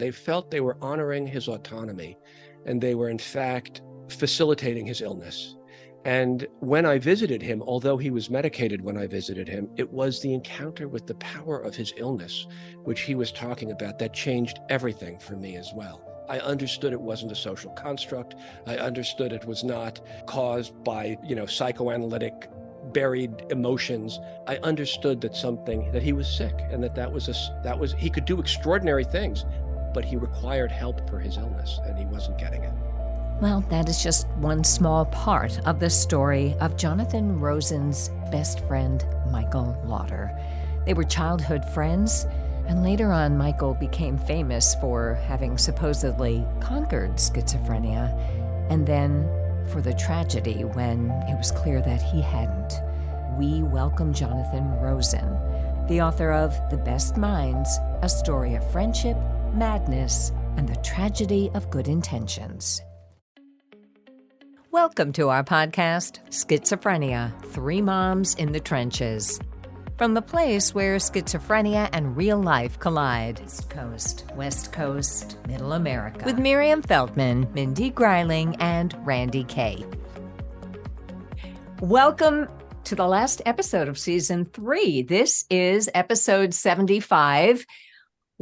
They felt they were honoring his autonomy, and they were in fact facilitating his illness. And when I visited him, although he was medicated when I visited him, it was the encounter with the power of his illness, which he was talking about, that changed everything for me as well. I understood it wasn't a social construct. I understood it was not caused by, psychoanalytic buried emotions. I understood that he was sick, and that was he could do extraordinary things, but he required help for his illness, and he wasn't getting it. Well, that is just one small part of the story of Jonathan Rosen's best friend, Michael Laudor. They were childhood friends, and later on, Michael became famous for having supposedly conquered schizophrenia, and then for the tragedy when it was clear that he hadn't. We welcome Jonathan Rosen, the author of The Best Minds, A Story of Friendship, Madness, and the Tragedy of Good Intentions. Welcome to our podcast, Schizophrenia, Three Moms in the Trenches. From the place where schizophrenia and real life collide. East Coast, West Coast, Middle America. With Miriam Feldman, Mindy Greiling, and Randy Kay. Welcome to the last episode of Season 3. This is episode 75.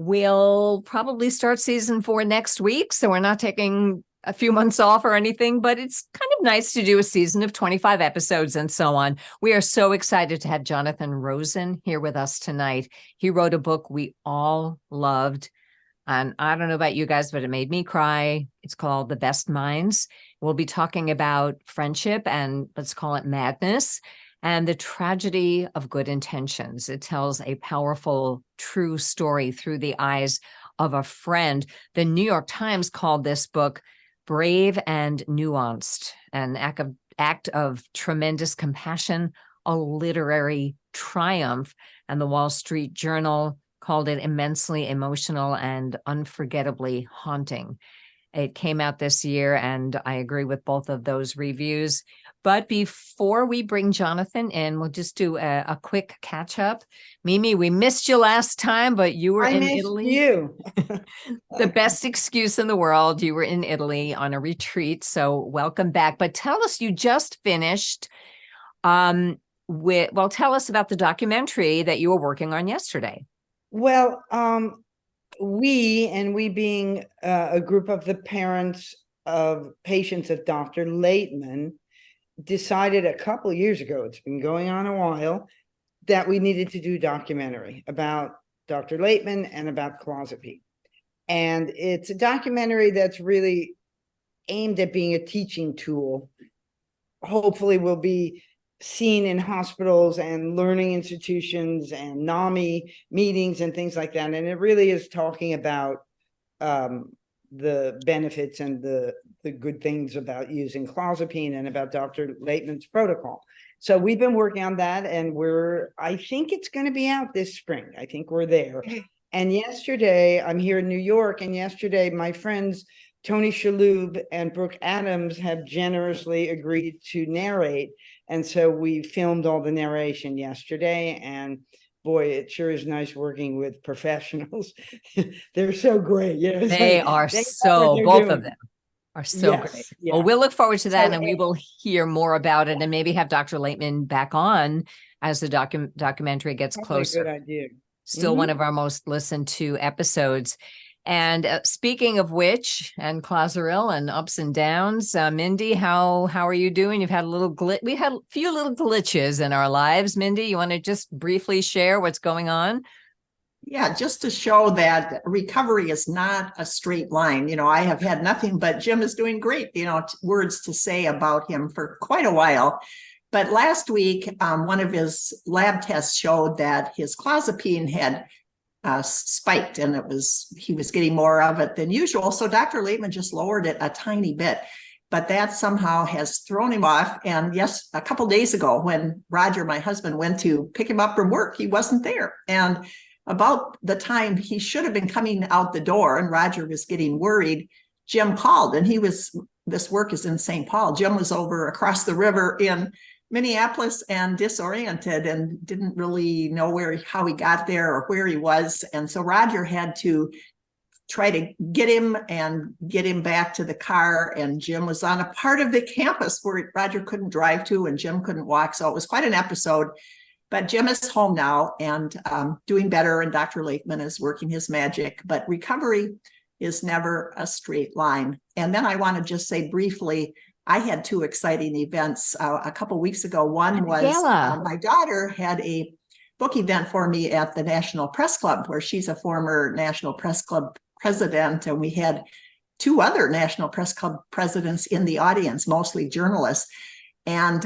We'll probably start Season 4 next week, so we're not taking a few months off or anything, but it's kind of nice to do a season of 25 episodes and so on. We are so excited to have Jonathan Rosen here with us tonight. He wrote a book we all loved, and I don't know about you guys, but it made me cry. It's called The Best Minds. We'll be talking about friendship and let's call it madness and the tragedy of good intentions. It tells a powerful, true story through the eyes of a friend. The New York Times called this book Brave and Nuanced, an act of tremendous compassion, a literary triumph. And the Wall Street Journal called it immensely emotional and unforgettably haunting. It came out this year, and I agree with both of those reviews. But before we bring Jonathan in, we'll just do a quick catch up. Mimi, we missed you last time, but you were in Italy. You. The best excuse in the world. You were in Italy on a retreat, so welcome back. But tell us, you just finished tell us about the documentary that you were working on yesterday. Well, we being a group of the parents of patients of Dr. Laitman, decided a couple of years ago, it's been going on a while, that we needed to do a documentary about Dr. Laitman and about clozapine. And it's a documentary that's really aimed at being a teaching tool. Hopefully will be seen in hospitals and learning institutions and NAMI meetings and things like that. And it really is talking about the benefits and the good things about using clozapine and about Dr. Laitman's protocol. So we've been working on that, and I think it's going to be out this spring. I think we're there. And yesterday, I'm here in New York, and yesterday my friends Tony Shalhoub and Brooke Adams have generously agreed to narrate. And so we filmed all the narration yesterday, and boy, it sure is nice working with professionals. They're so great. Both of them are so great. Yeah. Well, we'll look forward to that, and we will hear more about it, and maybe have Dr. Laitman back on as the documentary gets closer. Good idea. Still one of our most listened to episodes. And speaking of which, and Clozaril and ups and downs, Mindy, how are you doing? You've had we had a few little glitches in our lives. Mindy, you want to just briefly share what's going on? Yeah, just to show that recovery is not a straight line. I have had nothing but Jim is doing great, words to say about him for quite a while. But last week, one of his lab tests showed that his clozapine had spiked, and he was getting more of it than usual. So Dr. Laitman just lowered it a tiny bit, but that somehow has thrown him off. And yes, a couple days ago when Roger, my husband, went to pick him up from work, he wasn't there. And about the time he should have been coming out the door and Roger was getting worried, Jim called, and this work is in St. Paul. Jim was over across the river in Minneapolis and disoriented and didn't really know how he got there or where he was. And so Roger had to try to get him back to the car. And Jim was on a part of the campus where Roger couldn't drive to and Jim couldn't walk. So it was quite an episode. But Jim is home now and doing better, and Dr. Lakeman is working his magic. But recovery is never a straight line. And then I want to just say briefly, I had two exciting events a couple of weeks ago. One was my daughter had a book event for me at the National Press Club, where she's a former National Press Club president. And we had two other National Press Club presidents in the audience, mostly journalists. And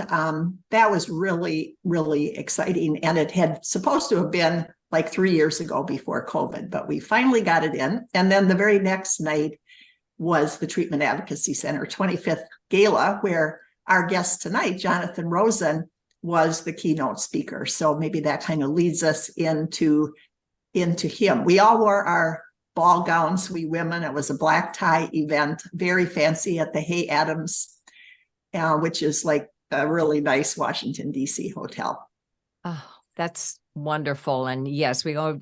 that was really, really exciting. And it had supposed to have been like 3 years ago before COVID, but we finally got it in. And then the very next night was the Treatment Advocacy Center 25th Gala, where our guest tonight, Jonathan Rosen, was the keynote speaker. So maybe that kind of leads us into him. We all wore our ball gowns, we women. It was a black tie event, very fancy at the Hay Adams, which is like a really nice Washington, D.C. hotel. Oh, that's wonderful. And yes, we all,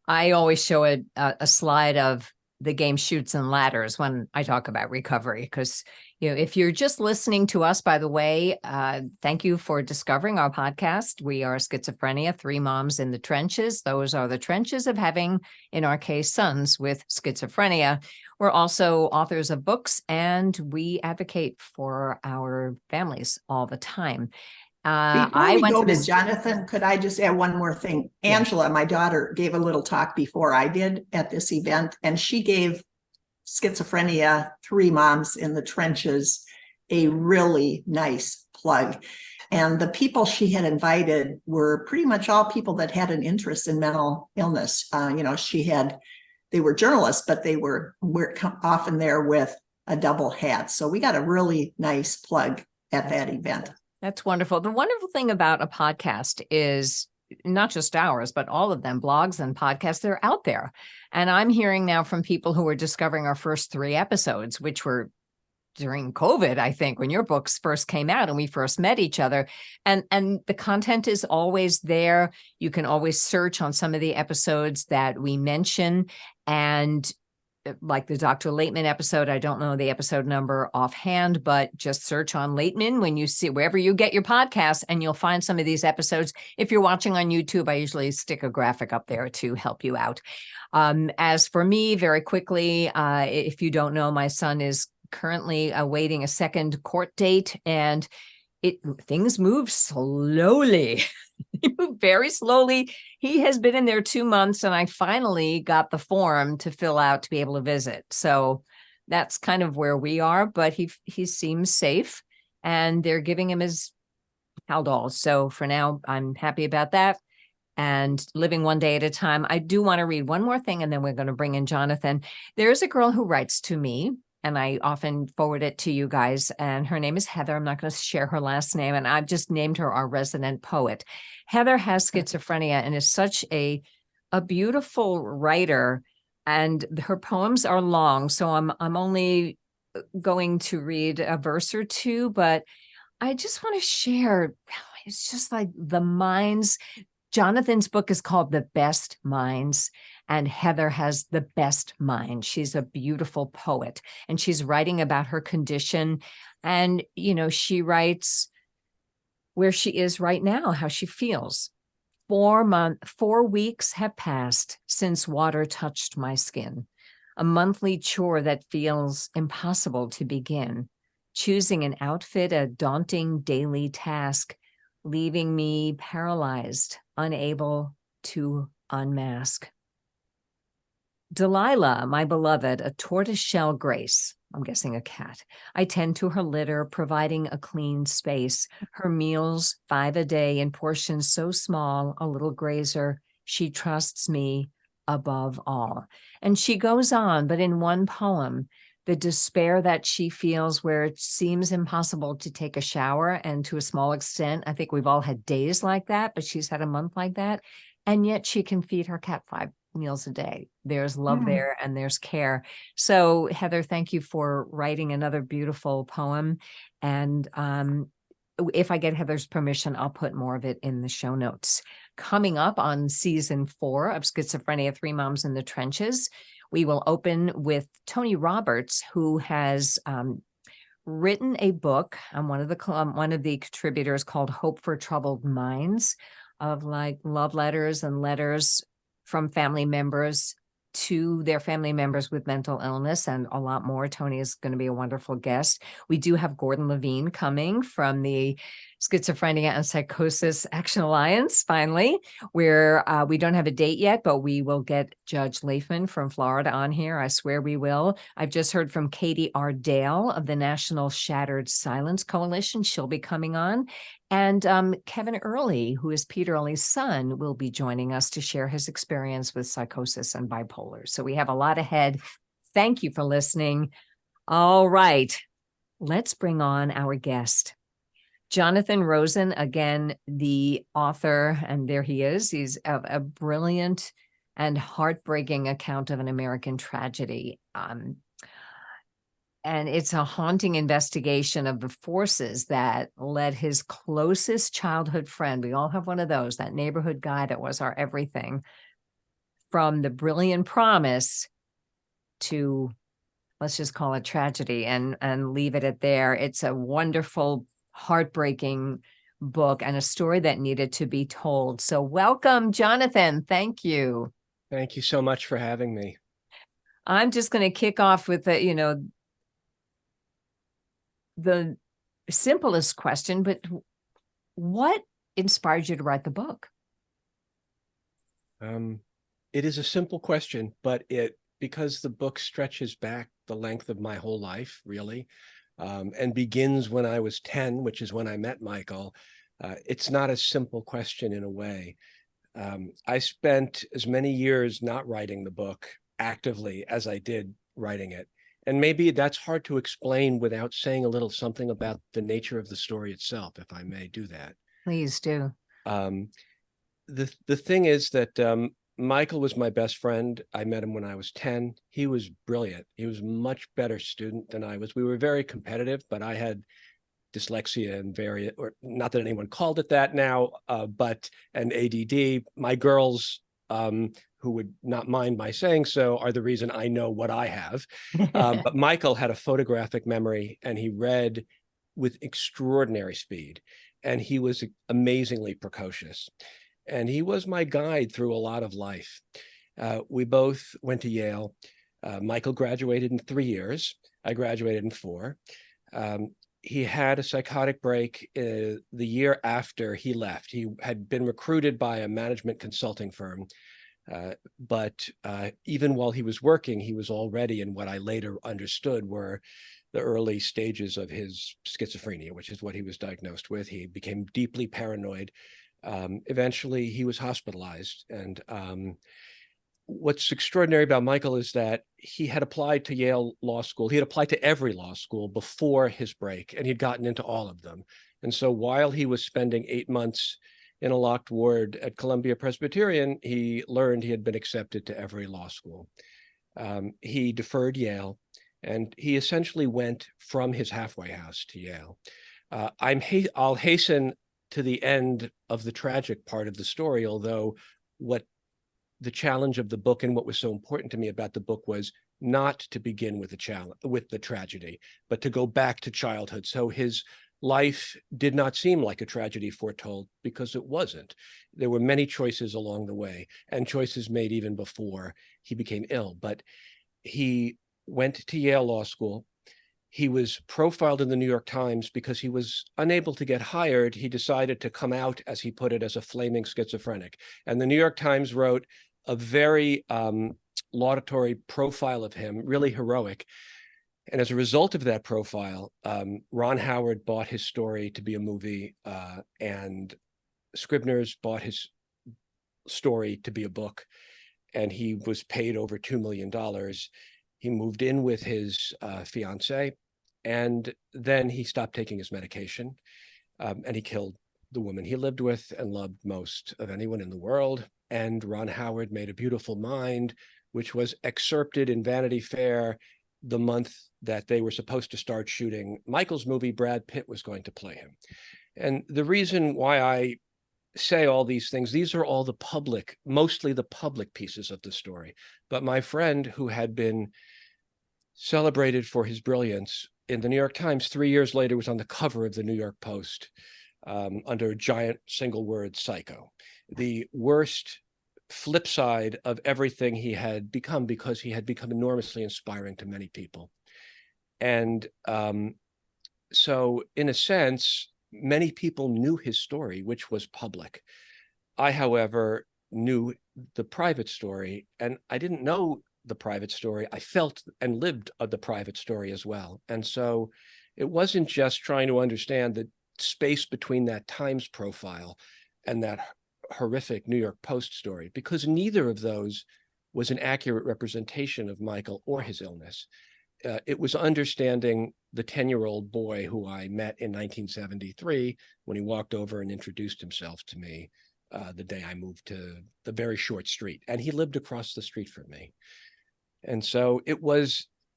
I always show a slide of the game Chutes and Ladders when I talk about recovery, because, if you're just listening to us, by the way, thank you for discovering our podcast. We are Schizophrenia, Three Moms in the Trenches. Those are the trenches of having, in our case, sons with schizophrenia. We're also authors of books, and we advocate for our families all the time. Before we go to Jonathan, could I just add one more thing? Yeah. Angela, my daughter, gave a little talk before I did at this event, and she gave Schizophrenia, Three Moms in the Trenches a really nice plug. And the people she had invited were pretty much all people that had an interest in mental illness. They were journalists, but they were often there with a double hat. So we got a really nice plug at that event. That's wonderful. The wonderful thing about a podcast is not just ours, but all of them, blogs and podcasts, they're out there. And I'm hearing now from people who are discovering our first 3 episodes, which were during COVID, I think, when your books first came out and we first met each other. And the content is always there. You can always search on some of the episodes that we mention. And like the Dr. Lateman episode, I don't know the episode number offhand, but just search on Lateman when you see wherever you get your podcast, and you'll find some of these episodes. If you're watching on YouTube, I usually stick a graphic up there to help you out. As for me, very quickly, if you don't know, my son is currently awaiting a second court date, and things move slowly. Very slowly. He has been in there 2 months, and I finally got the form to fill out to be able to visit. So that's kind of where we are, but he seems safe, and they're giving him his Haldol. So for now, I'm happy about that and living one day at a time. I do want to read one more thing, and then we're going to bring in Jonathan. There's a girl who writes to me, and I often forward it to you guys, and her name is Heather. I'm not going to share her last name, and I've just named her our resident poet. Heather has schizophrenia and is such a beautiful writer, and her poems are long, so I'm only going to read a verse or two, but I just want to share. It's just like the minds. Jonathan's book is called The Best Minds, and Heather has the best mind. She's a beautiful poet, and she's writing about her condition. And, she writes where she is right now, how she feels. 4 weeks have passed since water touched my skin, a monthly chore that feels impossible to begin. Choosing an outfit, a daunting daily task, leaving me paralyzed, unable to unmask. Delilah, my beloved, a tortoiseshell grace, I'm guessing a cat. I tend to her litter, providing a clean space. Her meals, 5 a day in portions so small, a little grazer. She trusts me above all. And she goes on, but in one poem, the despair that she feels where it seems impossible to take a shower. And to a small extent, I think we've all had days like that, but she's had a month like that. And yet she can feed her cat 5 meals a day. There's love there, and there's care. So Heather, thank you for writing another beautiful poem. And if I get Heather's permission, I'll put more of it in the show notes. Coming up on season 4 of Schizophrenia, Three Moms in the Trenches, We will open with Tony Roberts, who has written a book. I'm one of the contributors, called Hope for Troubled Minds, of like love letters and letters from family members to their family members with mental illness, and a lot more. Tony is going to be a wonderful guest. We do have Gordon Levine coming from the Schizophrenia and Psychosis Action Alliance, finally, where we don't have a date yet, but we will get Judge Laifman from Florida on here. I swear we will. I've just heard from Katie R. Dale of the National Shattered Silence Coalition. She'll be coming on. And Kevin Early, who is Peter Early's son, will be joining us to share his experience with psychosis and bipolar. So we have a lot ahead. Thank you for listening. All right, let's bring on our guest. Jonathan Rosen, again, the author, and there he is. He's a brilliant and heartbreaking account of an American tragedy. And it's a haunting investigation of the forces that led his closest childhood friend. We all have one of those, that neighborhood guy that was our everything, from the brilliant promise to, let's just call it tragedy and leave it at there. It's a wonderful, heartbreaking book and a story that needed to be told. So welcome, Jonathan. Thank you. Thank you so much for having me. I'm just going to kick off with the simplest question, but what inspired you to write the book? It is a simple question, but because the book stretches back the length of my whole life, really, and begins when I was 10, which is when I met Michael, it's not a simple question in a way. I spent as many years not writing the book actively as I did writing it. And maybe that's hard to explain without saying a little something about the nature of the story itself, if I may do that. Please do. The thing is that Michael was my best friend. I met him when I was 10. He was brilliant. He was a much better student than I was. We were very competitive, but I had dyslexia and or not that anyone called it that now, and ADD. My girls, who would not mind my saying so, are the reason I know what I have. But Michael had a photographic memory, and he read with extraordinary speed, and he was amazingly precocious. And he was my guide through a lot of life. We both went to Yale. Michael graduated in 3 years. I graduated in 4. He had a psychotic break the year after he left. He had been recruited by a management consulting firm. But even while he was working, he was already in what I later understood were the early stages of his schizophrenia, which is what he was diagnosed with. He became deeply paranoid. Eventually, he was hospitalized. And what's extraordinary about Michael is that he had applied to Yale Law School. He had applied to every law school before his break, and he'd gotten into all of them. And so while he was spending 8 months in a locked ward at Columbia Presbyterian, he learned he had been accepted to every law school. He deferred Yale, and he essentially went from his halfway house to Yale. I'll hasten to the end of the tragic part of the story, although what the challenge of the book and what was so important to me about the book was not to begin with the tragedy, but to go back to childhood. So his life did not seem like a tragedy foretold, because it wasn't. There were many choices along the way, and choices made even before he became ill. But he went to Yale Law School. He was profiled in the New York Times because he was unable to get hired. He decided to come out, as he put it, as a flaming schizophrenic. And the New York Times wrote a very laudatory profile of him, really heroic. And as a result of that profile, Ron Howard bought his story to be a movie, and Scribner's bought his story to be a book, and he was paid over $2 million. He moved in with his fiancée, and then he stopped taking his medication, and he killed the woman he lived with and loved most of anyone in the world. And Ron Howard made a beautiful mind, which was excerpted in Vanity Fair the month that they were supposed to start shooting Michael's movie. Brad Pitt was going to play him. And the reason why I say all these things. These are all the public, mostly the public pieces of the story. But my friend, who had been celebrated for his brilliance in the New York Times, 3 years later was on the cover of the New York Post under a giant single word, psycho. The worst flip side of everything he had become, because he had become enormously inspiring to many people. And so in a sense, many people knew his story, which was public. I, however, knew the private story, and I didn't know the private story. I felt and lived the private story as well. And so it wasn't just trying to understand the space between that Times profile and that horrific New York Post story, because neither of those was an accurate representation of Michael or his illness. It was understanding the 10-year-old boy who I met in 1973 when he walked over and introduced himself to me the day I moved to the very short street. And he lived across the street from me. And so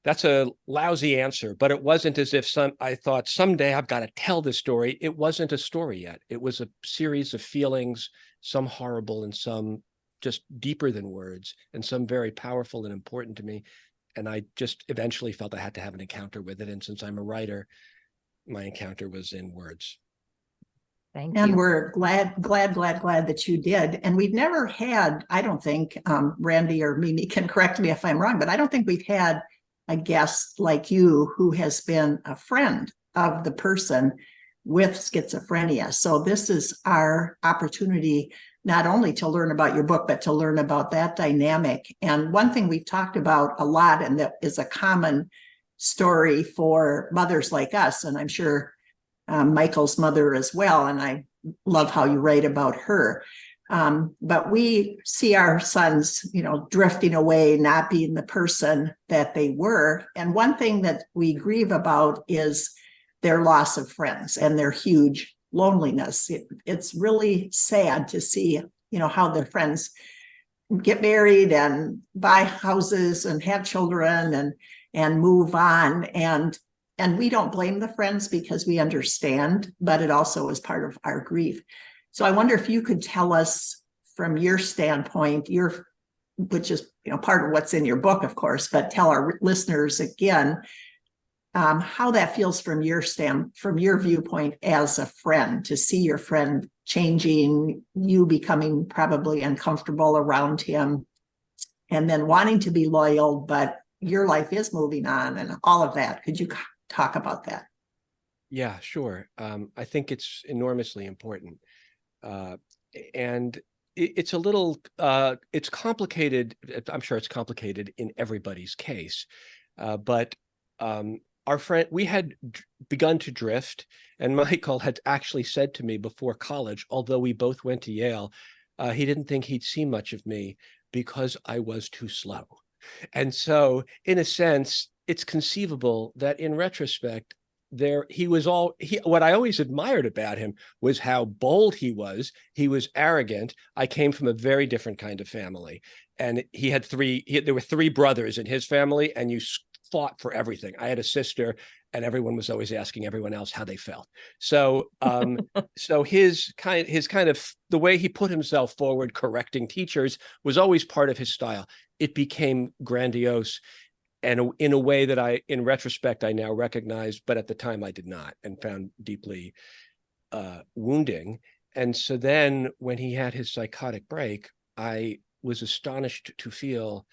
that's a lousy answer, but it wasn't as if I thought someday I've got to tell this story. It wasn't a story yet. It was a series of feelings, some horrible and some just deeper than words, and some very powerful and important to me. And I just eventually felt I had to have an encounter with it. And since I'm a writer, my encounter was in words. Thank And you. we're glad that you did. And we've never had, I don't think, Randy or Mimi can correct me if I'm wrong, but I don't think we've had a guest like you who has been a friend of the person with schizophrenia. So this is our opportunity not only to learn about your book, but to learn about that dynamic. And one thing we've talked about a lot, and that is a common story for mothers like us, and I'm sure Michael's mother as well, and I love how you write about her. But we see our sons, drifting away, not being the person that they were. And one thing that we grieve about is their loss of friends and their huge loneliness. It's really sad to see, how their friends get married and buy houses and have children and move on. And we don't blame the friends because we understand, but it also is part of our grief. So I wonder if you could tell us from your standpoint, which is part of what's in your book, of course, but tell our listeners again how that feels from your viewpoint as a friend, to see your friend changing, you becoming probably uncomfortable around him, and then wanting to be loyal, but your life is moving on and all of that. Could you talk about that? Yeah, sure. I think it's enormously important. And it's a little, it's complicated. I'm sure it's complicated in everybody's case. But our friend, we had begun to drift, and Michael had actually said to me before college, although we both went to Yale, he didn't think he'd see much of me because I was too slow. And so in a sense, it's conceivable that in retrospect, what I always admired about him was how bold he was. He was arrogant. I came from a very different kind of family, and there were three brothers in his family, and you fought for everything. I had a sister, and everyone was always asking everyone else how they felt. So so his kind of the way he put himself forward correcting teachers was always part of his style. It became grandiose, and in a way that in retrospect, I now recognize, but at the time I did not, and found deeply wounding. And so then when he had his psychotic break, I was astonished to feel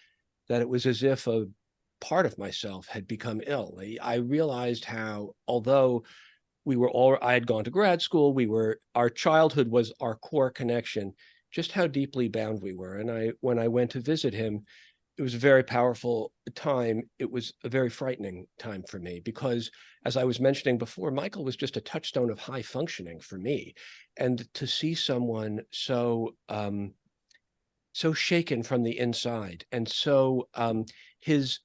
that it was as if a part of myself had become ill. I realized how, although I had gone to grad school, our childhood was our core connection, just how deeply bound we were. And when I went to visit him, it was a very powerful time. It was a very frightening time for me because, as I was mentioning before, Michael was just a touchstone of high functioning for me. And to see someone so shaken from the inside, and so his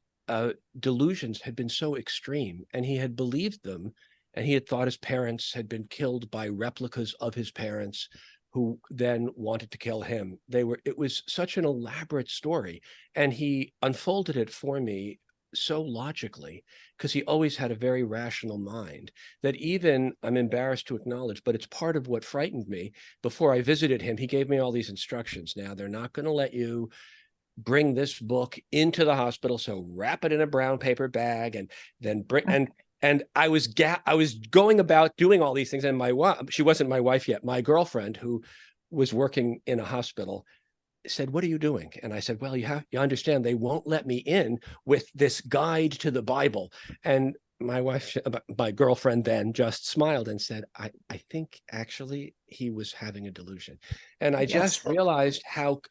delusions had been so extreme, and he had believed them, and he had thought his parents had been killed by replicas of his parents who then wanted to kill him. It was such an elaborate story, and he unfolded it for me so logically, because he always had a very rational mind, that even, I'm embarrassed to acknowledge, but it's part of what frightened me. Before I visited him, he gave me all these instructions. Now, they're not going to let you bring this book into the hospital, so wrap it in a brown paper bag and then bring, and I was going about doing all these things, and my wife, she wasn't my wife yet, my girlfriend, who was working in a hospital, said, "What are you doing?" And I said, "Well, you understand, they won't let me in with this guide to the Bible." And my wife, my girlfriend, then just smiled and said, I think actually he was having a delusion. And I just realized how,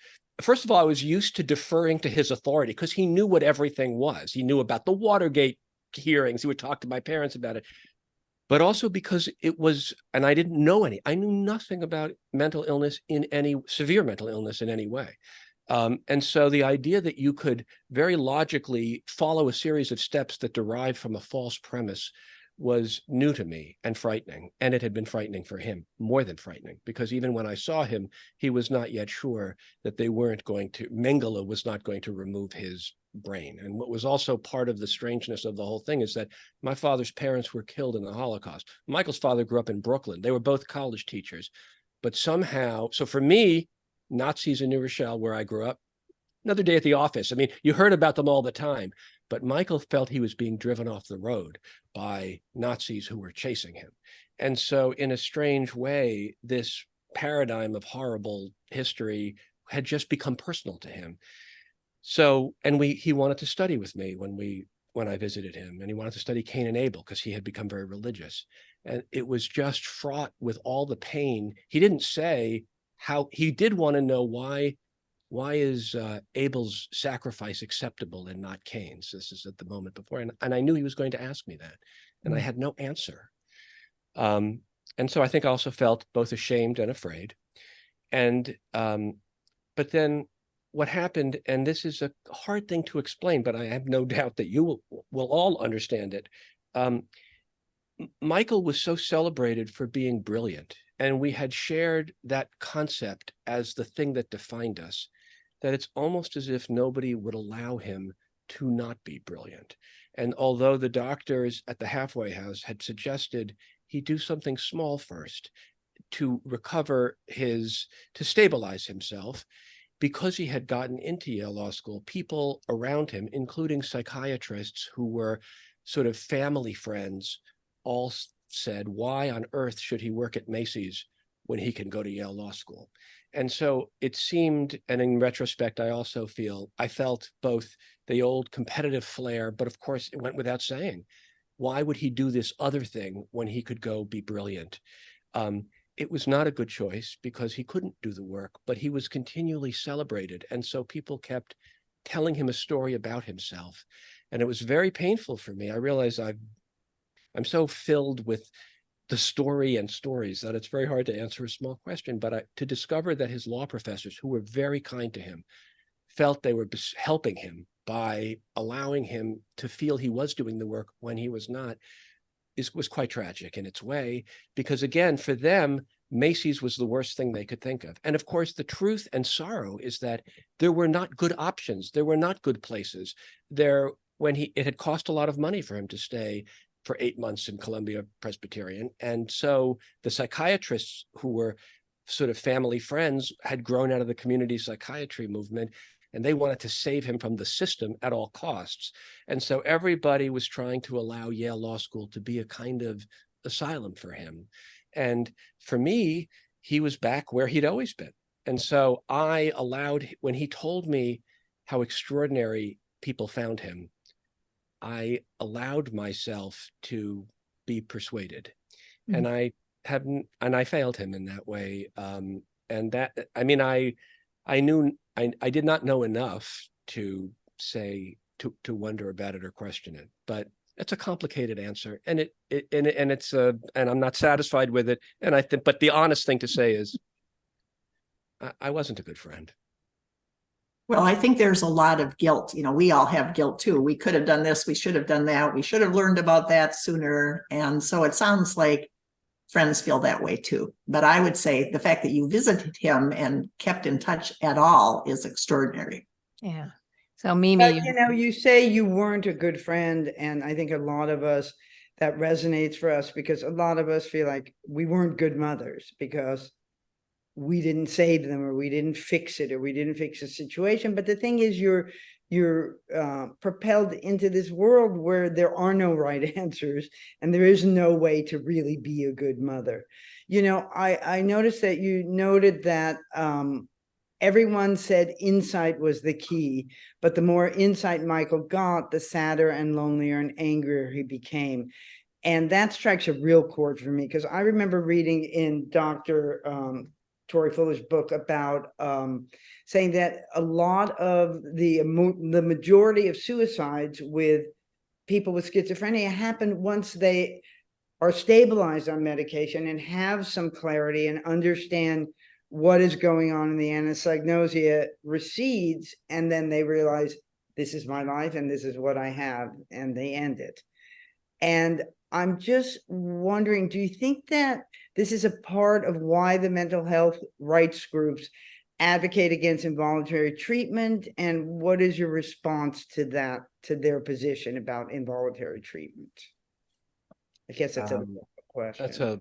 first of all, I was used to deferring to his authority because he knew what everything was. He knew about the Watergate hearings. He would talk to my parents about it. But also because it was, and I didn't know I knew nothing about mental illness severe mental illness in any way. And so the idea that you could very logically follow a series of steps that derive from a false premise was new to me and frightening. And it had been frightening for him, more than frightening, because even when I saw him, he was not yet sure that Mengele was not going to remove his brain. And what was also part of the strangeness of the whole thing is that my father's parents were killed in the Holocaust. Michael's father grew up in Brooklyn. They were both college teachers. But somehow, so for me, Nazis in New Rochelle, where I grew up, another day at the office. I mean, you heard about them all the time, but Michael felt he was being driven off the road by Nazis who were chasing him. And so in a strange way, this paradigm of horrible history had just become personal to him. So, and he wanted to study with me when I visited him, and he wanted to study Cain and Abel because he had become very religious. And it was just fraught with all the pain. He didn't say how, he did want to know why is Abel's sacrifice acceptable and not Cain's? This is at the moment before. And I knew he was going to ask me that, and I had no answer. And so I think I also felt both ashamed and afraid. And, but then what happened, and this is a hard thing to explain, but I have no doubt that you will all understand it. Michael was so celebrated for being brilliant, and we had shared that concept as the thing that defined us, that it's almost as if nobody would allow him to not be brilliant. And although the doctors at the halfway house had suggested he do something small first to to stabilize himself, because he had gotten into Yale Law School, people around him, including psychiatrists who were sort of family friends, all said, why on earth should he work at Macy's when he can go to Yale Law School? And so it seemed, and in retrospect, I felt both the old competitive flair, but of course it went without saying, why would he do this other thing when he could go be brilliant? It was not a good choice because he couldn't do the work, but he was continually celebrated. And so people kept telling him a story about himself. And it was very painful for me. I realize I'm so filled with the story and stories that it's very hard to answer a small question, but to discover that his law professors, who were very kind to him, felt they were helping him by allowing him to feel he was doing the work when he was not, was quite tragic in its way, because again, for them, Macy's was the worst thing they could think of. And of course, the truth and sorrow is that there were not good options. There were not good places there it had cost a lot of money for him to stay for 8 months in Columbia Presbyterian. And so the psychiatrists who were sort of family friends had grown out of the community psychiatry movement, and they wanted to save him from the system at all costs. And so everybody was trying to allow Yale Law School to be a kind of asylum for him. And for me, he was back where he'd always been. And so when he told me how extraordinary people found him, I allowed myself to be persuaded. Mm-hmm. And I failed him in that way. And that, I mean, I did not know enough to say, to wonder about it or question it, but it's a complicated answer, and I'm not satisfied with it. And but the honest thing to say is, I wasn't a good friend. Well, I think there's a lot of guilt. We all have guilt too. We could have done this. We should have done that. We should have learned about that sooner. And so it sounds like friends feel that way too. But I would say the fact that you visited him and kept in touch at all is extraordinary. Yeah. So Mimi, But, you know, you say you weren't a good friend, and I think a lot of us, that resonates for us, because a lot of us feel like we weren't good mothers because we didn't save them, or we didn't fix it, or we didn't fix the situation. But the thing is, you're propelled into this world where there are no right answers, and there is no way to really be a good mother. You know, I noticed that you noted that everyone said insight was the key, but the more insight Michael got, the sadder and lonelier and angrier he became. And that strikes a real chord for me, because I remember reading in Dr. Tori Fuller's book about saying that a lot of the majority of suicides with people with schizophrenia happen once they are stabilized on medication and have some clarity and understand what is going on, and the anosognosia recedes, and then they realize, this is my life and this is what I have, and they end it. And I'm just wondering, do you think that this is a part of why the mental health rights groups advocate against involuntary treatment? And what is your response to that, to their position about involuntary treatment? I guess that's a question.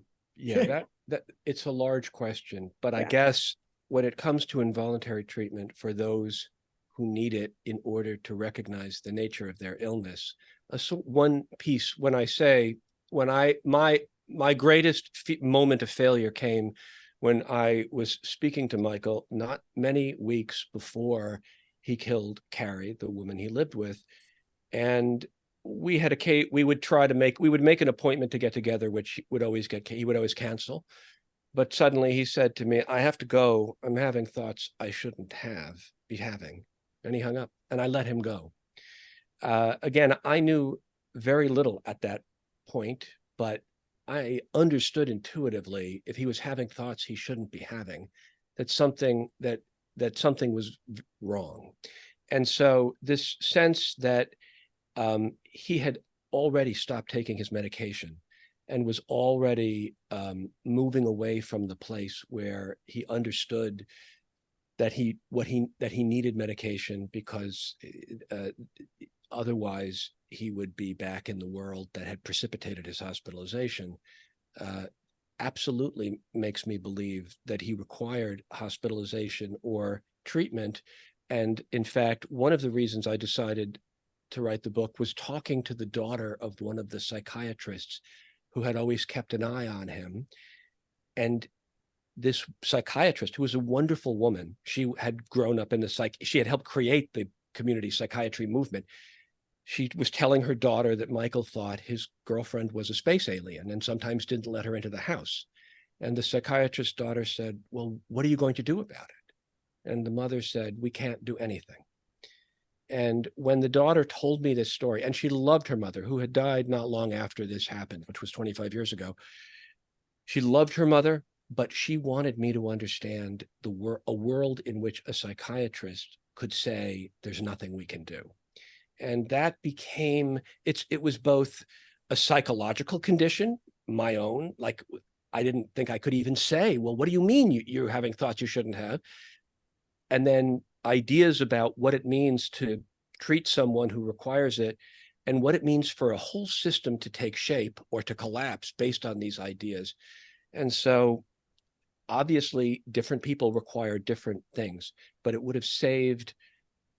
That it's a large question, but I Yeah. guess when it comes to involuntary treatment for those who need it in order to recognize the nature of their illness, one piece, my greatest moment of failure came when I was speaking to Michael not many weeks before he killed Carrie, the woman he lived with, and we would make an appointment to get together, which he would always cancel. But suddenly he said to me, I have to go. I'm having thoughts I shouldn't be having. And he hung up, and I let him go. Again, I knew very little at that point, but I understood intuitively, if he was having thoughts he shouldn't be having, that something was wrong. And so this sense that he had already stopped taking his medication and was already moving away from the place where he understood that he needed medication, because otherwise he would be back in the world that had precipitated his hospitalization, absolutely makes me believe that he required hospitalization or treatment. And in fact, one of the reasons I decided to write the book was talking to the daughter of one of the psychiatrists who had always kept an eye on him. And this psychiatrist, who was a wonderful woman, she had grown up in she had helped create the community psychiatry movement. She was telling her daughter that Michael thought his girlfriend was a space alien and sometimes didn't let her into the house. And the psychiatrist's daughter said, well, what are you going to do about it? And the mother said, we can't do anything. And when the daughter told me this story, and she loved her mother, who had died not long after this happened, which was 25 years ago. She loved her mother, but she wanted me to understand a world in which a psychiatrist could say, there's nothing we can do. And that became, it was both a psychological condition, my own, like I didn't think I could even say, well, what do you mean you're having thoughts you shouldn't have? And then ideas about what it means to treat someone who requires it, and what it means for a whole system to take shape or to collapse based on these ideas. And so obviously different people require different things, but it would have saved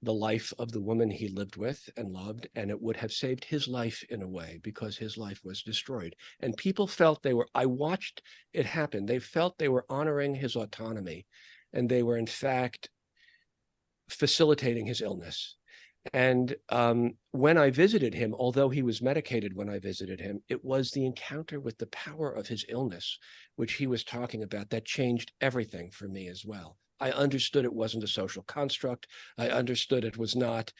the life of the woman he lived with and loved, and it would have saved his life in a way, because his life was destroyed. And people felt I watched it happen, they felt they were honoring his autonomy, and they were in fact facilitating his illness. And when I visited him, although he was medicated when I visited him, it was the encounter with the power of his illness, which he was talking about, that changed everything for me as well. I understood it wasn't a social construct. I understood it was not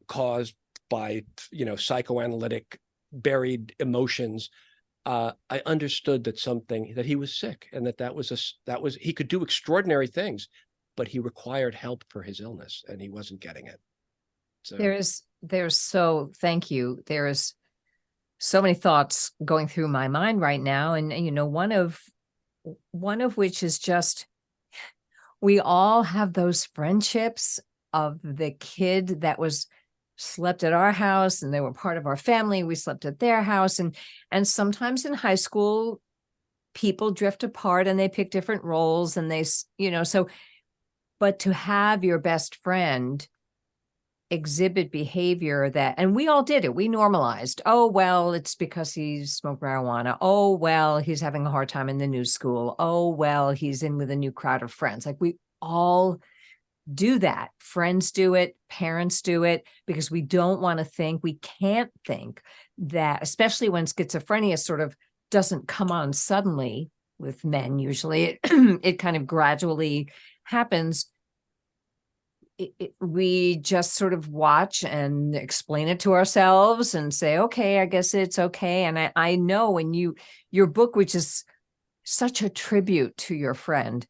caused by, psychoanalytic buried emotions. I understood that he was sick, and he could do extraordinary things, but he required help for his illness, and he wasn't getting it. So thank you. There's so many thoughts going through my mind right now. And, one of which is just, we all have those friendships of the kid that slept at our house and they were part of our family. We slept at their house. And sometimes in high school, people drift apart and they pick different roles and but to have your best friend exhibit behavior and we all did it. We normalized. Oh, well, it's because he smoked marijuana. Oh, well, he's having a hard time in the new school. Oh, well, he's in with a new crowd of friends. Like we all do that. Friends do it, parents do it, because we don't want to think, we can't think that, especially when schizophrenia sort of doesn't come on suddenly with men, usually it kind of gradually happens. We just sort of watch and explain it to ourselves and say, okay, I guess it's okay. And I know when your book, which is such a tribute to your friend,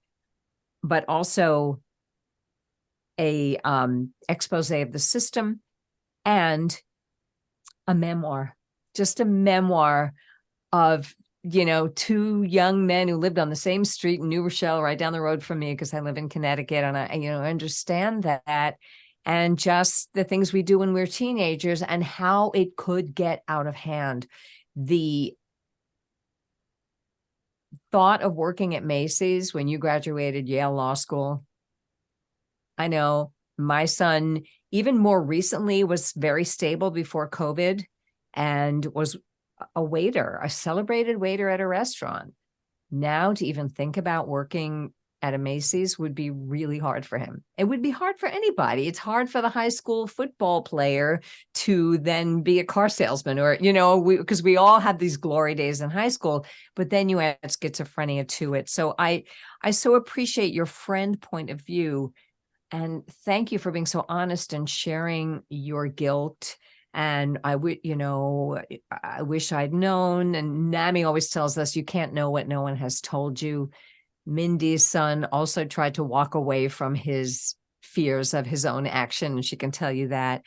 but also a expose of the system and a memoir, just a memoir of, two young men who lived on the same street in New Rochelle, right down the road from me, because I live in Connecticut, and I, understand that, and just the things we do when we're teenagers and how it could get out of hand. The thought of working at Macy's when you graduated Yale Law School, I know my son, even more recently, was very stable before COVID and was a waiter, a celebrated waiter at a restaurant. Now to even think about working at a Macy's would be really hard for him. It would be hard for anybody. It's hard for the high school football player to then be a car salesman or, because we all had these glory days in high school, but then you add schizophrenia to it. So I so appreciate your friend point of view. And thank you for being so honest and sharing your guilt. And I wish I'd known. And NAMI always tells us you can't know what no one has told you. Mindy's son also tried to walk away from his fears of his own action. And she can tell you that.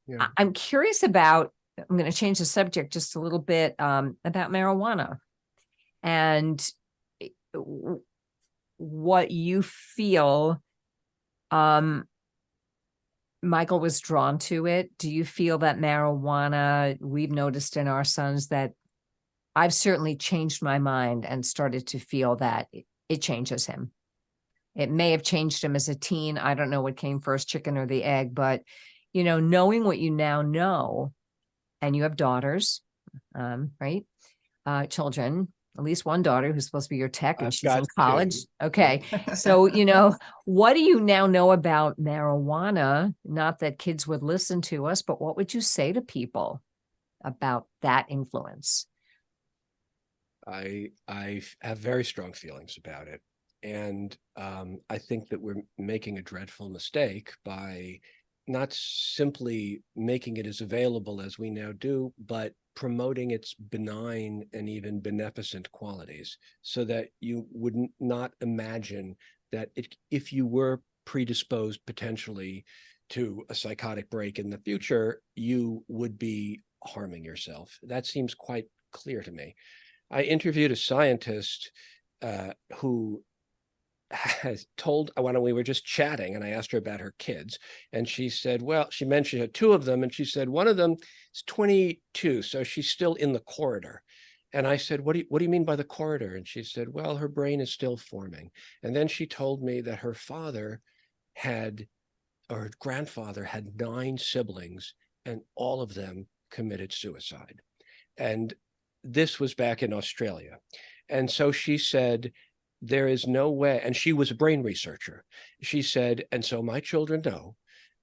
Yeah. I'm curious about, I'm going to change the subject just a little bit, about marijuana and what you feel. Michael was drawn to it. Do you feel that marijuana, we've noticed in our sons that I've certainly changed my mind and started to feel that it changes him. It may have changed him as a teen. I don't know what came first, chicken or the egg, but, knowing what you now know, and you have daughters, right? Children, at least one daughter who's supposed to be your tech and she's in college. Okay. So, what do you now know about marijuana? Not that kids would listen to us, but what would you say to people about that influence? I have very strong feelings about it. And I think that we're making a dreadful mistake by not simply making it as available as we now do, but promoting its benign and even beneficent qualities, so that you would not imagine that if you were predisposed potentially to a psychotic break in the future, you would be harming yourself. That seems quite clear to me. I interviewed a scientist who has told, when we were just chatting and I asked her about her kids, and she said, well, she mentioned two of them, and she said one of them is 22, so she's still in the corridor. And I said, what do you mean by the corridor? And she said, well, her brain is still forming. And then she told me that her grandfather had 9 siblings, and all of them committed suicide. And this was back in Australia. And so she said, there is no way, and she was a brain researcher. She said, and so my children know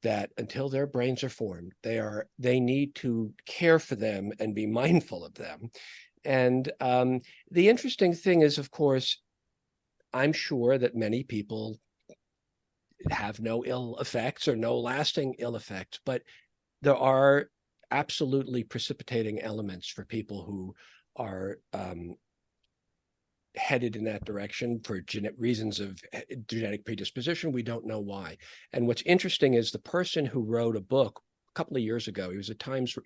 that until their brains are formed, they need to care for them and be mindful of them. And the interesting thing is, of course, I'm sure that many people have no ill effects or no lasting ill effects, but there are absolutely precipitating elements for people who are headed in that direction for reasons of genetic predisposition. We don't know why. And what's interesting is the person who wrote a book a couple of years ago,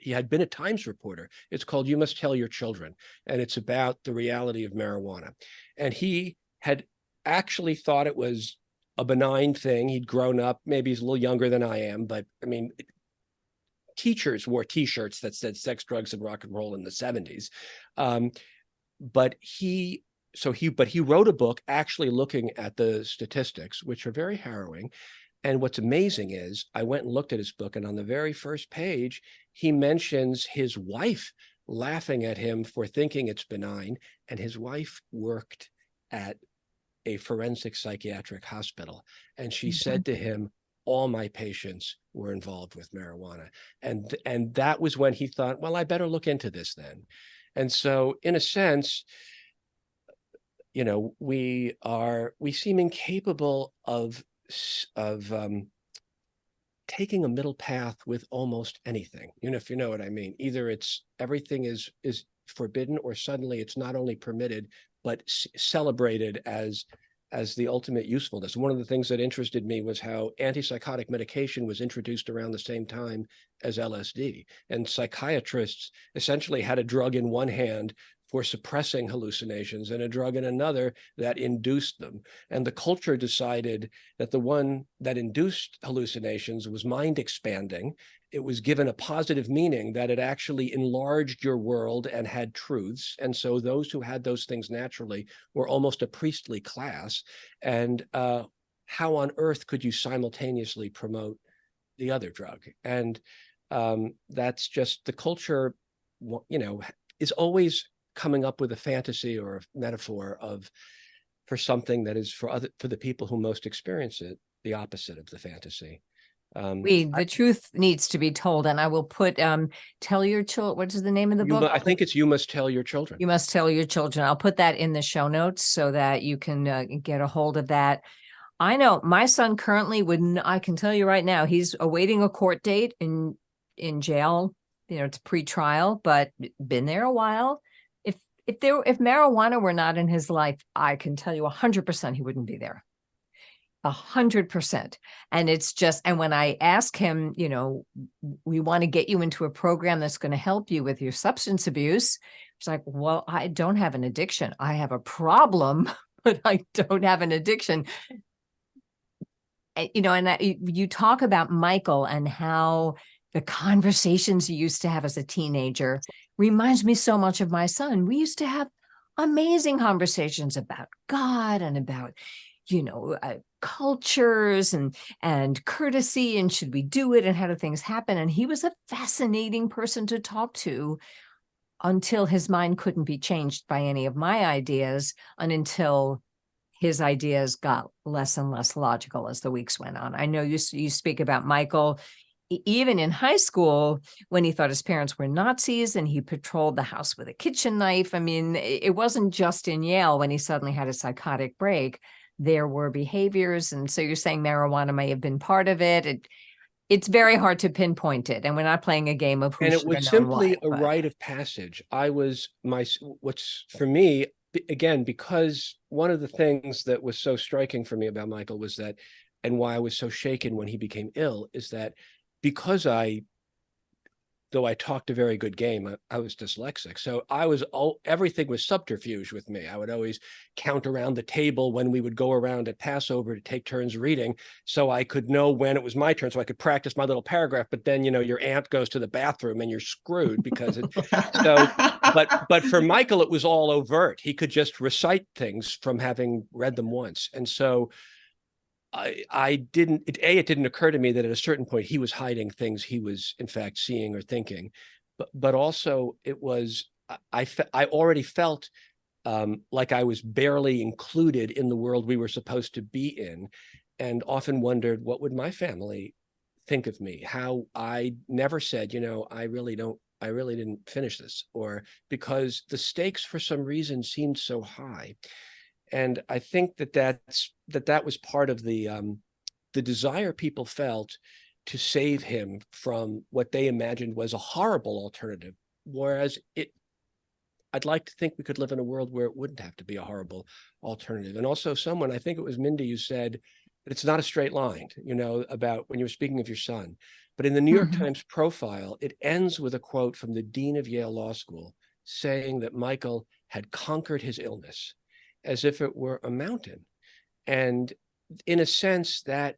he had been a Times reporter. It's called You Must Tell Your Children. And it's about the reality of marijuana. And he had actually thought it was a benign thing. He'd grown up, maybe he's a little younger than I am, but I mean, teachers wore T-shirts that said sex, drugs, and rock and roll in the 70s. But he wrote a book actually looking at the statistics, which are very harrowing. And what's amazing is I went and looked at his book, and on the very first page, he mentions his wife laughing at him for thinking it's benign. And his wife worked at a forensic psychiatric hospital. And she said to him, all my patients were involved with marijuana. And that was when he thought, well, I better look into this then. And so in a sense, you know, we seem incapable of taking a middle path with almost anything, you know, if you know what I mean. Either it's everything is forbidden, or suddenly it's not only permitted, but celebrated as the ultimate usefulness. One of the things that interested me was how antipsychotic medication was introduced around the same time as LSD. And psychiatrists essentially had a drug in one hand for suppressing hallucinations and a drug in another that induced them. And the culture decided that the one that induced hallucinations was mind expanding. It was given a positive meaning that it actually enlarged your world and had truths. And so those who had those things naturally were almost a priestly class. And how on earth could you simultaneously promote the other drug? And that's just the culture, you know, is always coming up with a fantasy or a metaphor for something that is for the people who most experience it, the opposite of the fantasy. The truth needs to be told, and I will put tell your children. What is the name of the book? I think it's You Must Tell Your Children. You Must Tell Your Children. I'll put that in the show notes so that you can get a hold of that. I know my son currently I can tell you right now, he's awaiting a court date in jail. You know, it's pre-trial, but been there a while. If marijuana were not in his life, I can tell you 100% he wouldn't be there. 100%. And it's just, and when I ask him, you know, we want to get you into a program that's going to help you with your substance abuse. It's like, well, I don't have an addiction. I have a problem, but I don't have an addiction. You know, and you talk about Michael and how the conversations you used to have as a teenager reminds me so much of my son. We used to have amazing conversations about God and about, you know, cultures and courtesy, and should we do it, and how do things happen. And he was a fascinating person to talk to until his mind couldn't be changed by any of my ideas, and until his ideas got less and less logical as the weeks went on. I know you speak about Michael, even in high school, when he thought his parents were Nazis and he patrolled the house with a kitchen knife. I mean, it wasn't just in Yale when he suddenly had a psychotic break. There were behaviors. And so you're saying marijuana may have been part of it. It's very hard to pinpoint it. And we're not playing a game of who and should it was have known simply what, a rite of passage. What's for me, again, because one of the things that was so striking for me about Michael was that, and why I was so shaken when he became ill, is that because though I talked a very good game, I was dyslexic. So everything was subterfuge with me. I would always count around the table when we would go around at Passover to take turns reading, so I could know when it was my turn, so I could practice my little paragraph. But then, you know, your aunt goes to the bathroom and you're screwed because but for Michael, it was all overt. He could just recite things from having read them once. And so it didn't occur to me that at a certain point he was hiding things he was in fact seeing or thinking, but also it was, I already felt like I was barely included in the world we were supposed to be in, and often wondered, what would my family think of me? How I never said, you know, I really didn't finish this, or because the stakes for some reason seemed so high. And I think that was part of the desire people felt to save him from what they imagined was a horrible alternative. Whereas I'd like to think we could live in a world where it wouldn't have to be a horrible alternative. And also I think it was Mindy, who said that it's not a straight line, you know, about when you were speaking of your son. But in the New York Times profile, it ends with a quote from the dean of Yale Law School saying that Michael had conquered his illness, as if it were a mountain. And in a sense, that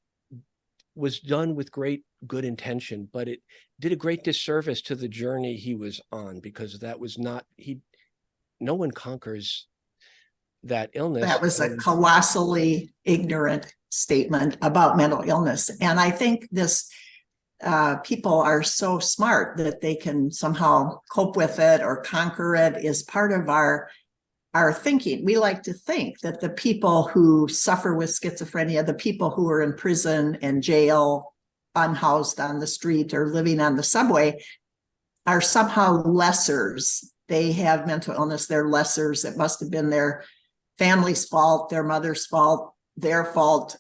was done with great good intention, but it did a great disservice to the journey he was on, because that was not, no one conquers that illness. That was a colossally ignorant statement about mental illness. And I think this people are so smart that they can somehow cope with it or conquer it is part of our thinking. We like to think that the people who suffer with schizophrenia, the people who are in prison and jail, unhoused on the street or living on the subway, are somehow lessers. They have mental illness, they're lessers. It must have been their family's fault, their mother's fault, their fault.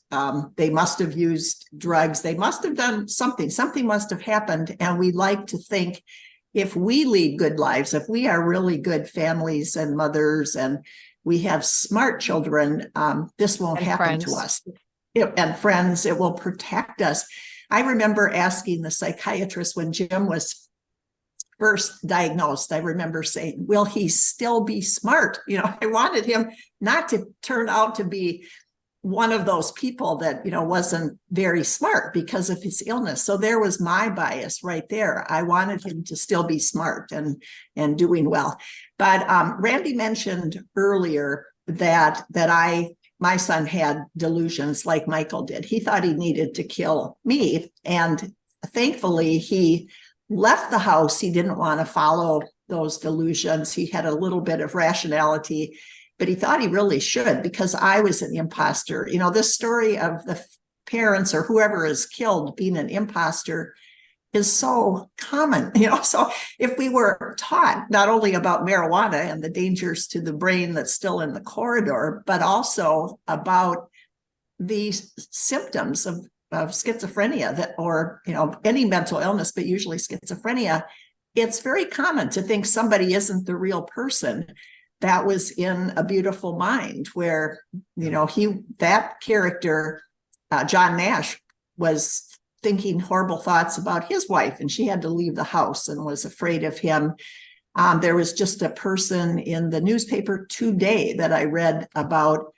They must have used drugs. They must have done something. Something must have happened. And we like to think, if we lead good lives, if we are really good families and mothers, and we have smart children, this won't happen to us. And friends, it will protect us. I remember asking the psychiatrist when Jim was first diagnosed, I remember saying, will he still be smart? You know, I wanted him not to turn out to be one of those people that, you know, wasn't very smart because of his illness. So there was my bias right there. I wanted him to still be smart and doing well. But Randy mentioned earlier that my son had delusions like Michael did. He thought he needed to kill me. And thankfully, he left the house. He didn't want to follow those delusions. He had a little bit of rationality, but he thought he really should, because I was an imposter. You know, this story of the parents or whoever is killed being an imposter is so common, you know. So if we were taught not only about marijuana and the dangers to the brain that's still in the corridor, but also about these symptoms of schizophrenia, that, or, you know, any mental illness, but usually schizophrenia, it's very common to think somebody isn't the real person. That was in A Beautiful Mind, where, you know, that character, John Nash, was thinking horrible thoughts about his wife, and she had to leave the house and was afraid of him. There was just a person in the newspaper today that I read about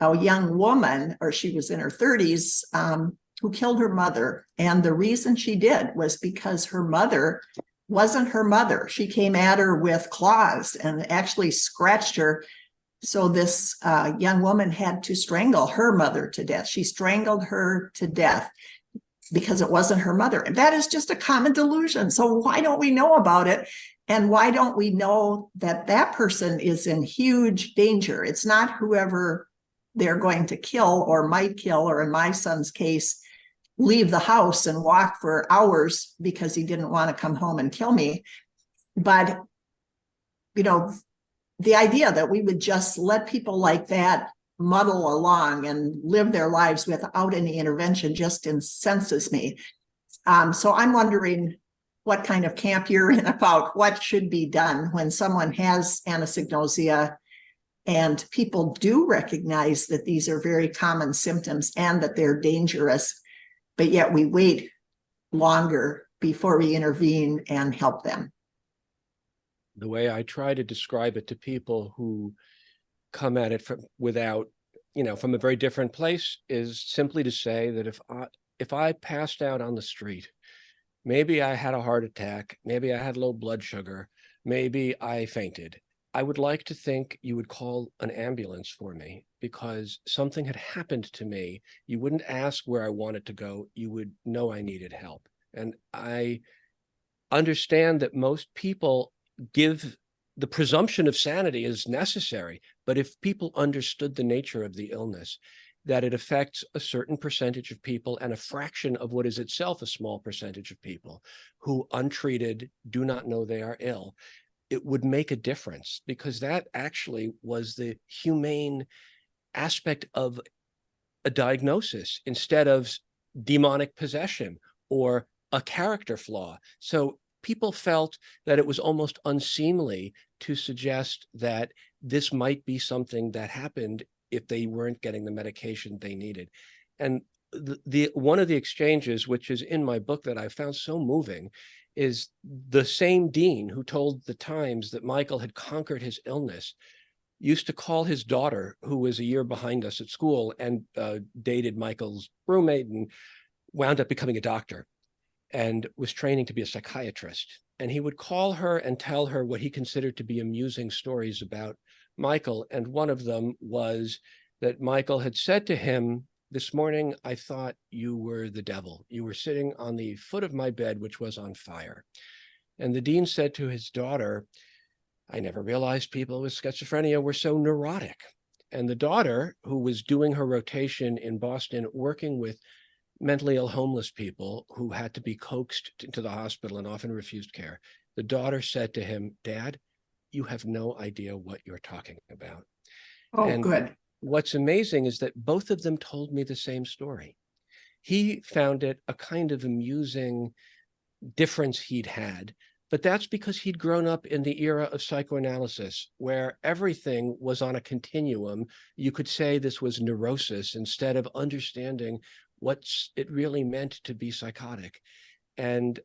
a young woman, or she was in her 30s, who killed her mother. And the reason she did was because her mother wasn't her mother. She came at her with claws and actually scratched her. So this young woman had to strangle her mother to death. She strangled her to death because it wasn't her mother. And that is just a common delusion. So why don't we know about it? And why don't we know that that person is in huge danger? It's not whoever they're going to kill or might kill, or in my son's case, leave the house and walk for hours because he didn't want to come home and kill me. But, you know, the idea that we would just let people like that muddle along and live their lives without any intervention just incenses me. So I'm wondering what kind of camp you're in about what should be done when someone has anosognosia and people do recognize that these are very common symptoms and that they're dangerous, but yet we wait longer before we intervene and help them. The way I try to describe it to people who come at it from a very different place is simply to say that if I passed out on the street, maybe I had a heart attack, maybe I had low blood sugar, maybe I fainted, I would like to think you would call an ambulance for me, because something had happened to me. You wouldn't ask where I wanted to go. You would know I needed help. And I understand that most people give the presumption of sanity is necessary, but if people understood the nature of the illness, that it affects a certain percentage of people and a fraction of what is itself a small percentage of people who, untreated, do not know they are ill, it would make a difference, because that actually was the humane aspect of a diagnosis instead of demonic possession or a character flaw. So people felt that it was almost unseemly to suggest that this might be something that happened if they weren't getting the medication they needed. And the one of the exchanges, which is in my book, that I found so moving, is the same dean who told the Times that Michael had conquered his illness used to call his daughter, who was a year behind us at school and dated Michael's roommate and wound up becoming a doctor and was training to be a psychiatrist. And he would call her and tell her what he considered to be amusing stories about Michael. And one of them was that Michael had said to him, "This morning, I thought you were the devil. You were sitting on the foot of my bed, which was on fire." And the dean said to his daughter, "I never realized people with schizophrenia were so neurotic." And the daughter, who was doing her rotation in Boston, working with mentally ill homeless people who had to be coaxed into the hospital and often refused care, the daughter said to him, "Dad, you have no idea what you're talking about." Oh, And good. what's amazing is that both of them told me the same story. He found it a kind of amusing difference he'd had, but that's because he'd grown up in the era of psychoanalysis, where everything was on a continuum. You could say this was neurosis instead of understanding what it really meant to be psychotic. And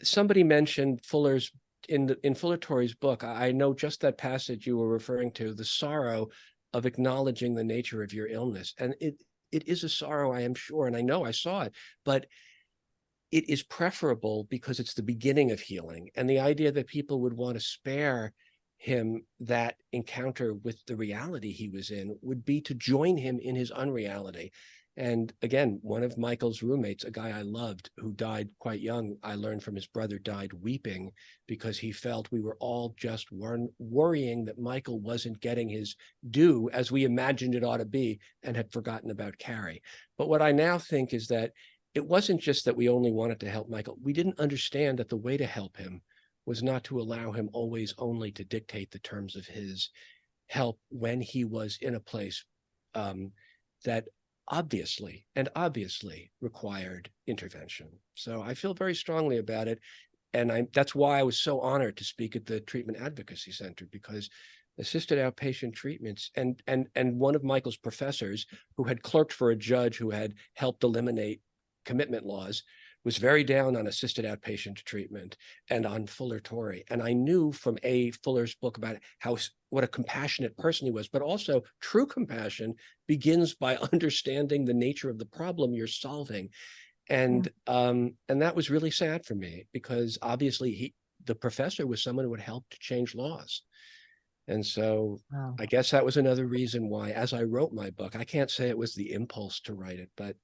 somebody mentioned Fuller's, in Fuller Torrey's book, I know just that passage you were referring to, the sorrow of acknowledging the nature of your illness. And it is a sorrow, I am sure, and I know I saw it, but it is preferable because it's the beginning of healing. And the idea that people would want to spare him that encounter with the reality he was in would be to join him in his unreality. And again, one of Michael's roommates, a guy I loved who died quite young, I learned from his brother, died weeping because he felt we were all just worrying that Michael wasn't getting his due as we imagined it ought to be and had forgotten about Carrie. But what I now think is that it wasn't just that we only wanted to help Michael. We didn't understand that the way to help him was not to allow him always only to dictate the terms of his help when he was in a place that obviously required intervention. So I feel very strongly about it. And that's why I was so honored to speak at the Treatment Advocacy Center, because assisted outpatient treatments and one of Michael's professors, who had clerked for a judge who had helped eliminate commitment laws, was very down on assisted outpatient treatment and on Fuller Torrey. And I knew from Fuller's book about what a compassionate person he was, but also true compassion begins by understanding the nature of the problem you're solving. And that was really sad for me, because obviously the professor was someone who had helped to change laws. And so I guess that was another reason why, as I wrote my book, I can't say it was the impulse to write it, but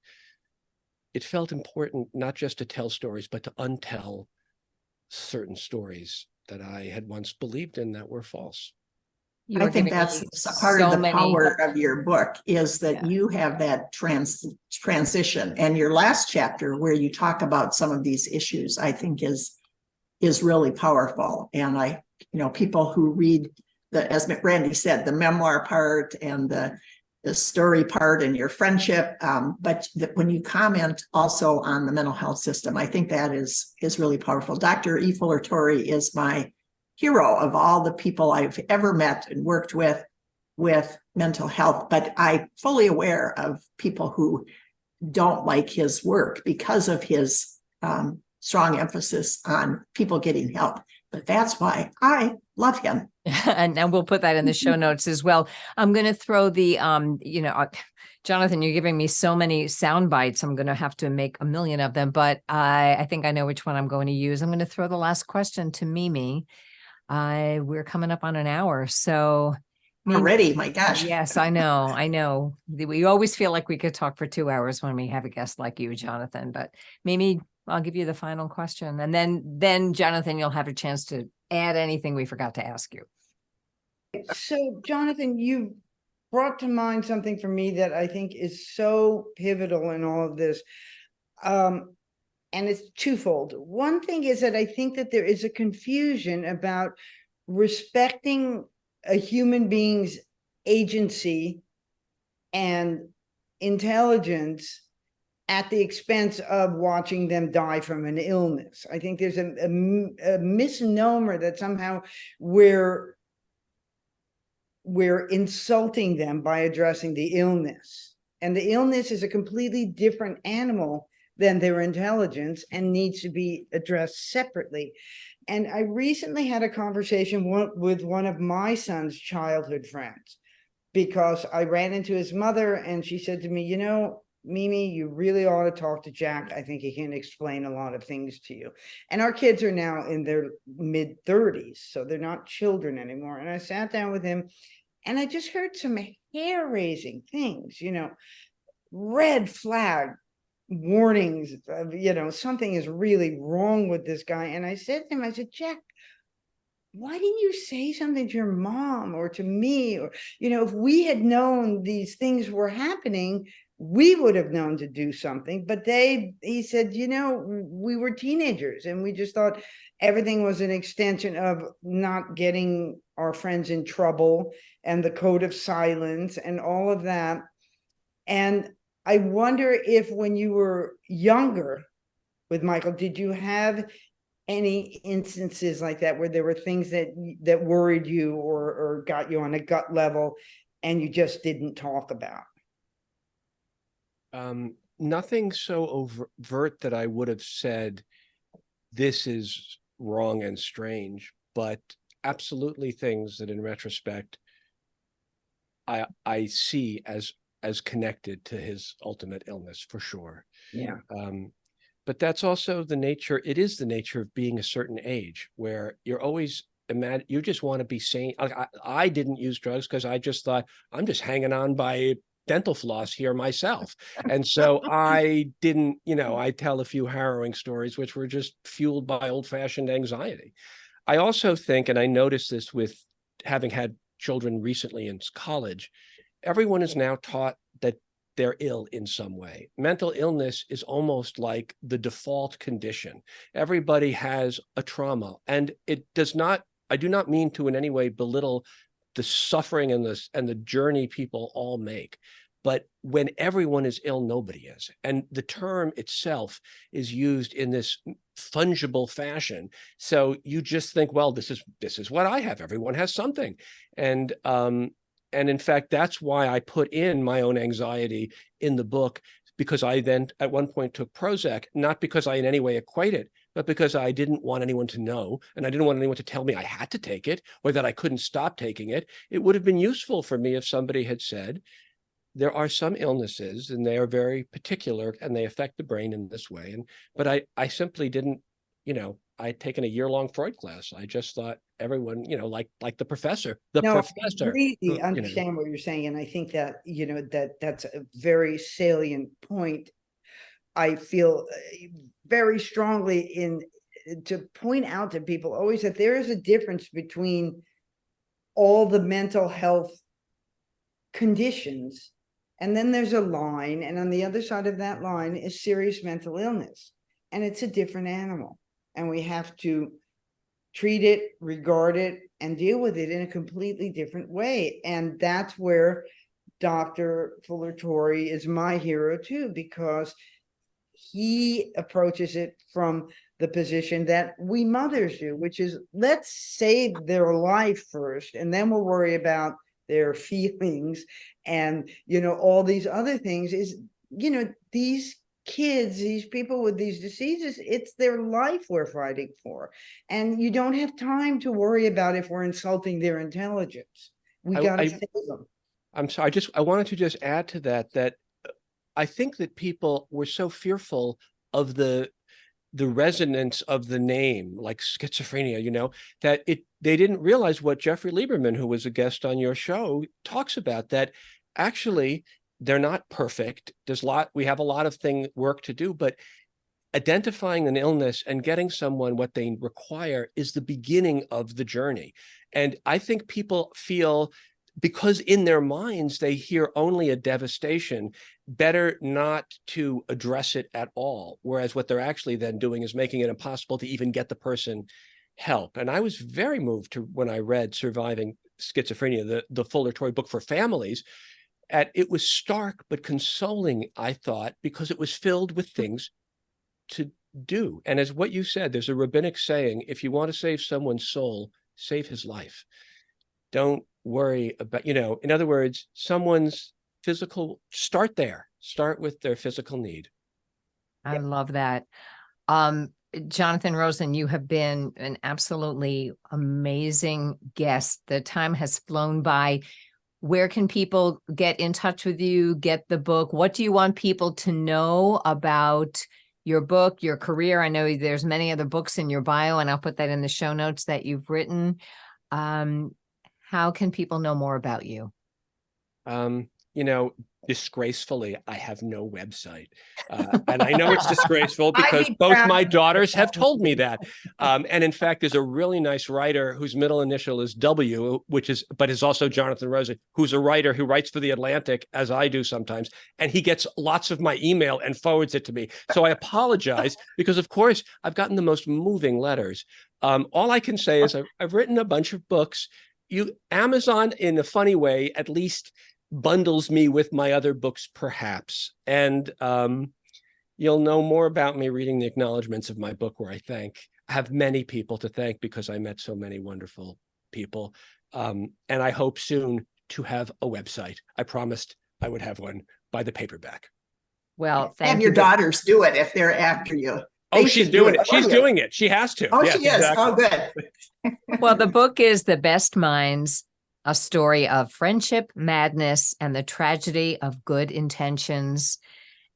it felt important not just to tell stories, but to untell certain stories that I had once believed in that were false. I think that's part of the power of your book, is that you have that transition. And your last chapter, where you talk about some of these issues, I think is really powerful. And people who read as Randy said, the memoir part and the story part and your friendship, but when you comment also on the mental health system, I think that is really powerful. Dr. E. Fuller Torrey is my hero of all the people I've ever met and worked with mental health, but I'm fully aware of people who don't like his work because of his strong emphasis on people getting help. But that's why I love him. And we'll put that in the show notes as well. I'm going to throw the, Jonathan, you're giving me so many sound bites. I'm going to have to make a million of them, but I think I know which one I'm going to use. I'm going to throw the last question to Mimi. We're coming up on an hour. So already, my gosh. Yes, I know. We always feel like we could talk for 2 hours when we have a guest like you, Jonathan, but Mimi, I'll give you the final question. And then Jonathan, you'll have a chance to add anything we forgot to ask you. So, Jonathan, you brought to mind something for me that I think is so pivotal in all of this. And it's twofold. One thing is that I think that there is a confusion about respecting a human being's agency and intelligence at the expense of watching them die from an illness. I think there's a misnomer that somehow we're insulting them by addressing the illness. And the illness is a completely different animal than their intelligence and needs to be addressed separately. And I recently had a conversation with one of my son's childhood friends, because I ran into his mother and she said to me, you know, Mimi, you really ought to talk to Jack. I think he can explain a lot of things to you. And our kids are now in their mid-30s, so they're not children anymore. And I sat down with him and I just heard some hair-raising things, you know, red flag warnings of, you know, something is really wrong with this guy. And I said to him, I said, Jack, why didn't you say something to your mom or to me? Or, you know, if we had known these things were happening, we would have known to do something. But he said, you know, we were teenagers and we just thought everything was an extension of not getting our friends in trouble and the code of silence and all of that. And I wonder if when you were younger with Michael, did you have any instances like that where there were things that worried you or got you on a gut level and you just didn't talk about? Nothing so overt that I would have said this is wrong and strange, but absolutely things that in retrospect I see as connected to his ultimate illness, for sure. Yeah. But that's also the nature. It is the nature of being a certain age where you're always you just want to be sane. I didn't use drugs because I just thought I'm just hanging on by dental floss here myself. And so I didn't, you know, I tell a few harrowing stories, which were just fueled by old-fashioned anxiety. I also think, and I noticed this with having had children recently in college, everyone is now taught that they're ill in some way. Mental illness is almost like the default condition. Everybody has a trauma, and it does not, I do not mean to in any way belittle the suffering and the journey people all make. But when everyone is ill, nobody is. And the term itself is used in this fungible fashion. So you just think, well, this is what I have. Everyone has something. And in fact, that's why I put in my own anxiety in the book, because I then at one point took Prozac, not because I in any way equate it, but because I didn't want anyone to know, and I didn't want anyone to tell me I had to take it or that I couldn't stop taking it. It would have been useful for me if somebody had said, there are some illnesses and they are very particular and they affect the brain in this way. But I simply didn't, you know, I'd taken a year-long Freud class. I just thought everyone, you know, like the professor, I professor. completely understand what you're saying. And I think that, you know, that's a very salient point. I feel very strongly to point out to people always that there is a difference between all the mental health conditions, and then there's a line, and on the other side of that line is serious mental illness, and it's a different animal, and we have to treat it, regard it, and deal with it in a completely different way. And that's where Dr. Fuller-Torrey is my hero too, because he approaches it from the position that we mothers do, which is, let's save their life first, and then we'll worry about their feelings and, you know, all these other things. Is, you know, these kids, these people with these diseases, it's their life we're fighting for. And you don't have time to worry about if we're insulting their intelligence. We got to save them. I'm sorry, I wanted to just add to that I think that people were so fearful of the resonance of the name, like schizophrenia, you know, that they didn't realize what Jeffrey Lieberman, who was a guest on your show, talks about, that actually they're not perfect. We have a lot of work to do, but identifying an illness and getting someone what they require is the beginning of the journey. And I think people feel, because in their minds they hear only a devastation, better not to address it at all. Whereas what they're actually then doing is making it impossible to even get the person help. And I was very moved when I read Surviving Schizophrenia, the Fuller-Torrey book for families. It was stark but consoling, I thought, because it was filled with things to do. And as what you said, there's a rabbinic saying, if you want to save someone's soul, save his life. Don't worry about, you know, in other words, someone's physical, start with their physical need. I love that. Jonathan Rosen, you have been an absolutely amazing guest. The time has flown by. Where can people get in touch with you, get the book? What do you want people to know about your book, your career? I know there's many other books in your bio, and I'll put that in the show notes that you've written. How can people know more about you? Disgracefully, I have no website. And I know it's disgraceful because both my daughters have told me that. And in fact, there's a really nice writer whose middle initial is W, but is also Jonathan Rosen, who's a writer who writes for The Atlantic, as I do sometimes. And he gets lots of my email and forwards it to me. So I apologize because, of course, I've gotten the most moving letters. All I can say is I've written a bunch of books. Amazon, in a funny way, at least bundles me with my other books, perhaps. And you'll know more about me reading the acknowledgments of my book, where I have many people to thank because I met so many wonderful people. And I hope soon to have a website. I promised I would have one by the paperback. Well, have your daughters do it if they're after you. She's doing it. She's doing it. She has to. Oh, yes, she is. Exactly. Oh, good. Well, the book is The Best Minds, a story of friendship, madness, and the tragedy of good intentions.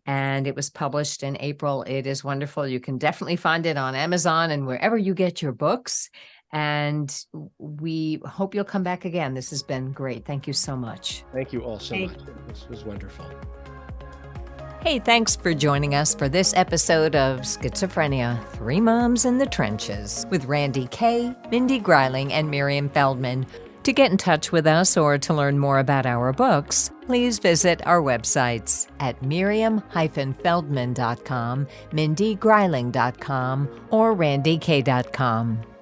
And it was published in April. It is wonderful. You can definitely find it on Amazon and wherever you get your books. And we hope you'll come back again. This has been great. Thank you so much. Thank you all so much. This was wonderful. Hey, thanks for joining us for this episode of Schizophrenia, 3 Moms in the Trenches with Randy Kay, Mindy Greiling, and Miriam Feldman. To get in touch with us or to learn more about our books, please visit our websites at miriam-feldman.com, mindygreiling.com, or randyk.com.